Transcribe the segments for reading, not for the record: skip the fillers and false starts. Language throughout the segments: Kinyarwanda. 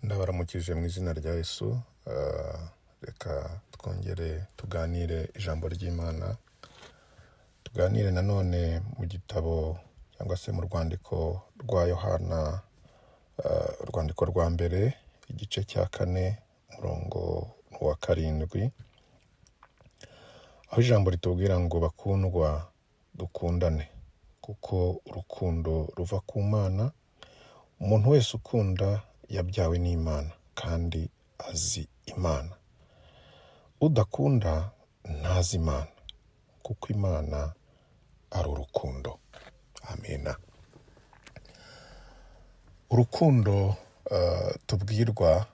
Ndabaramukije mu izina rya Yesu. Reka twongere tuganire ijambo ry'Imana. Tuganire nanone mu gitabo cyangwa se mu rwandiko rwa Yohana, urwandiko rwa mbere, igice cya 4, umurongo wa 7, aho ijambo ritubwira ngo bakundwa dukundane kuko urukundo ruva ku Mana. Umuntu wese ukunda yabyawe n'Imana kandi azi Imana. Udakunda ntazi Imana kuko Imana ari urukundo. Amina. Urukundo tubwirwa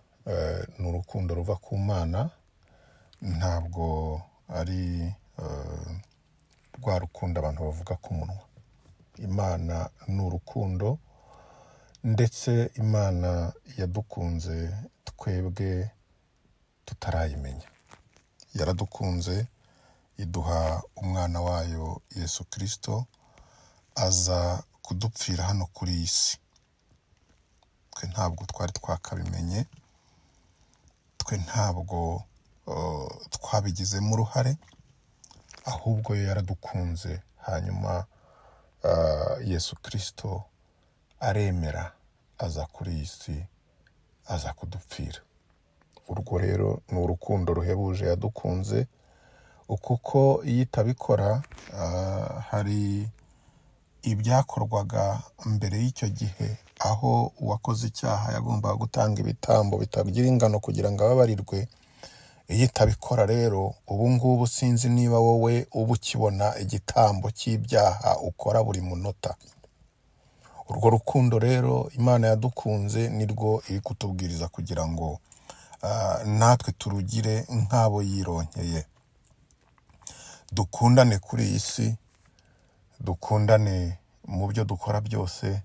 ni urukundo ruva ku Mana, ntabwo ari rwa rukundo abantu bavuga ku munwa. Imana ni urukundo, ndetse Imana yadukunze twebwe tutarayimenya. Yaradukunze iduha umwana wayo Yesu Kristo, aza kudupfira hano kuri iyi si. Twe ntabwo twari twakabimenye, twe ntabwo twabigizemo uruhare, ahubwo yo yaradukunze. Hanyuma Yesu Kristo aremera, aza kuri iyi si, aza kudupfira. Urwo rero ni urukundo ruhebuje yadukunze, kuko iyo itabikora hari ibyakorwaga mbere y'icyo gihe, aho uwakoze icyaha yagombaga gutanga ibitambo bitagira ingano kugira ngo ababarirwe. Iyo itabikora rero, ubu ngubu sinzi niba wowe uba ukibona igitambo cy'ibyaha ukora buri munota. Urwo rukundo rero Imana yadukunze nirwo iri kutubwiriza kugira ngo natwe turugire nk'abo yironkeye. Dukundane kuri iyi si, dukundane mu byo dukora byose,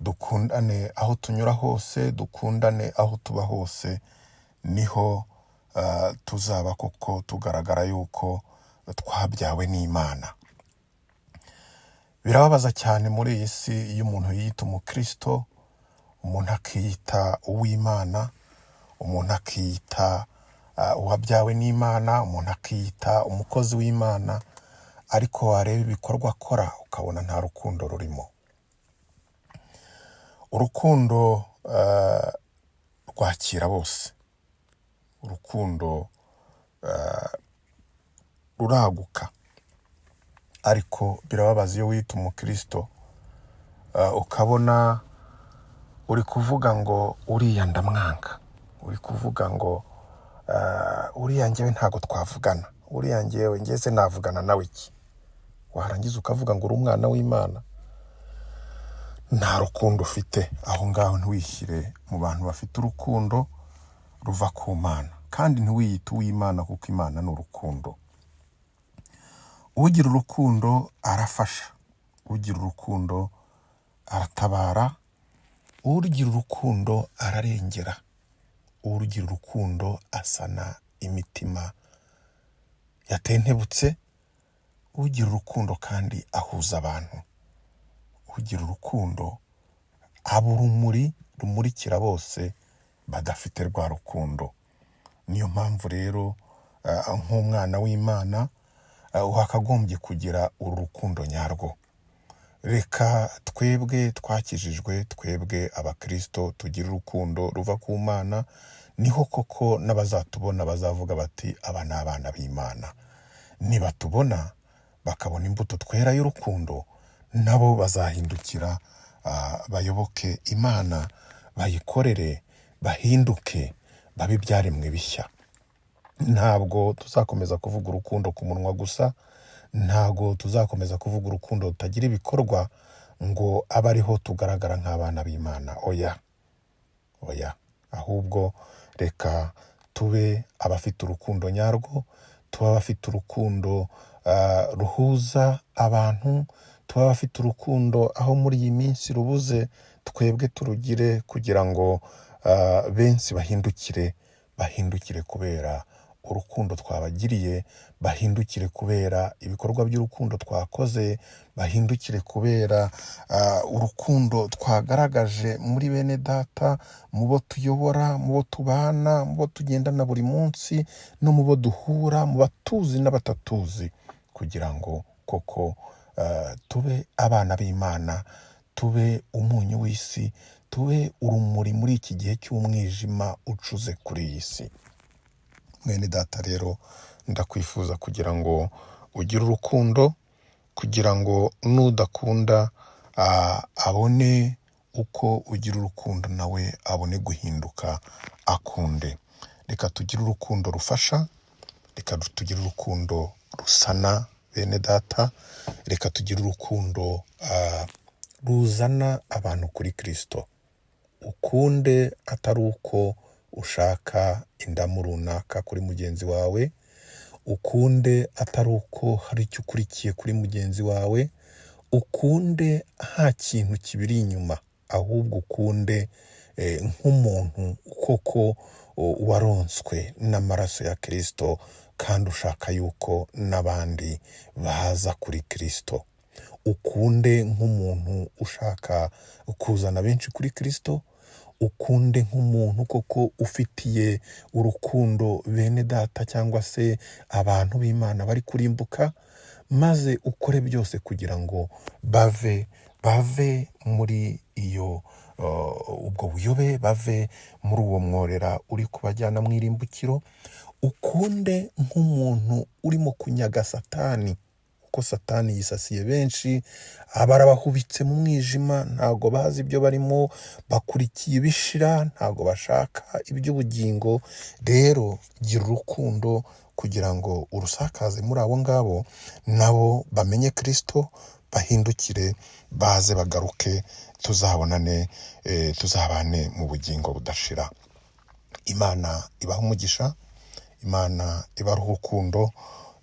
dukundane aho tunyura hose, dukundane aho tuba hose. Niho tuzaba koko tugaragara yuko twabyawe n'Imana. Birababaza cyane muri iyi si iyo umuntu yiyita umukristo, umuntu akiyita uw'Imana, umuntu akiyita uwabyawe n'Imana, umuntu akiyita umukozi w'Imana, ariko wareba ibikorwa akora ukabona nta rukundo rurimo. Urukundo rwakira bose, urukundo ruraguka. Ariko birababaza iyo wita umukristo ukabona uri kuvuga ngo uriya ndamwanga, uri kuvuga ngo uriya njyewe ntago twavugana, uriya njyewe ngeze navugana nawe iki. Warangiza ukavuga ngo uri umwana w'Imana. Nta rukundo ufite. Aho ngaho ntiwishyire mu bantu bafite urukundo ruva ku Mana, kandi ntiwiyite uw'Imana kuko Imana ni urukundo. Ugira urukundo arafasha, ugira urukundo aratabara, ugira urukundo ararengera, ugira urukundo asana imitima yatentebutse, ugira urukundo kandi ahuza abantu, ugira urukundo aba urumuri rumurikira bose badafite rwa rukundo. Niyo mpamvu rero nk'umwana w'Imana wakagombye kugira uru rukundo nyarwo. Reka twebwe twakijijwe, twebwe abakristo, tugira urukundo ruva ku Mana. Niho koko n'abazatubona bazavuga bati aba ni abana b'Imana. Nibatubona bakabona imbuto twera y'urukundo, nabo bazahindukira bayoboke Imana, bayikorere, bahinduke, babe ibyaremwe bishya. Ntabwo tuzakomeza kuvuga urukundo ku munwa gusa, ntabwo tuzakomeza kuvuga urukundo rutagira ibikorwa ngo abe ariho tugaragara nk'abana b'Imana. Oya. Ahubwo reka tube abafite urukundo nyarwo, tube abafite urukundo ruhuza abantu, tube abafite urukundo aho muri iyi minsi rubuze, twebwe turugire kugira ngo benshi bahindukire kubera urukundo twabagiriye, bahindukire kubera ibikorwa by'urukundo twakoze, bahindukire kubera urukundo twagaragaje muri bene data, mu bo tuyobora, mu bo tubana, mu bo tugendana buri munsi, no mu bo duhura, mu batuzi n'abatatuzi, kugira ngo koko tube abana b'Imana, tube umunyu w'isi, tube urumuri muri iki gihe cy'umwijima ucuze kuri iyi si. Mwene data rero, ndakwifuza kugira ngo ugire urukundo, kugira ngo n'udakunda abone uko ugira urukundo nawe abone guhinduka akunde. Reka tugire urukundo rufasha, reka tugire urukundo rusana bene data, reka tugire urukundo ruzana abantu kuri Kristo. Ukunde atari uko ushaka indamu runaka kuri mugenzi wawe, ukunde atari uko hari icyo ukurikiye kuri mugenzi wawe, ukunde nta kintu kibiri inyuma, ahubwo ukunde nk'umuntu koko waronswe n'amaraso ya Kristo, kandi ushaka yuko n'abandi baza kuri Kristo. Ukunde nk'umuntu ushaka kuzana benshi kuri Kristo, ukunde nk'umuntu koko ufitiye urukundo bene data cyangwa se abantu b'Imana bari kurimbuka, maze ukore byose kugira ngo bave muri iyo ubwo buyobe, bave muri uwo mworera uri kubajyana mu irimbukiro. Ukunde nk'umuntu urimo kunyaga Satani, kuko Satani yisasiye benshi, barabahubitse mu mwijima, ntago bazi ibyo barimo, bakurikiye ibishira, ntago bashaka iby'ubugingo. Rero gira urukundo kugira ngo urusakaze muri abo ngabo, nabo bamenye Kristo, bahindukire, baze bagaruke, tuzabonane, tuzabane mu bugingo budashira. Imana ibaha umugisha, Imana ibaha urukundo,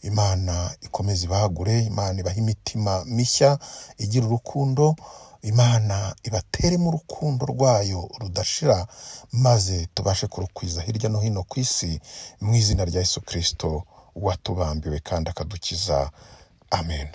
Imana ikomeze ibagure, Imana ibaha imitima mishya igira urukundo, Imana ibatere mu rukundo rwayo rudashira, maze tubashe kurukwiza hirya no hino ku isi, mu izina rya Yesu Kristo watubambiwe kandi akadukiza. Amen.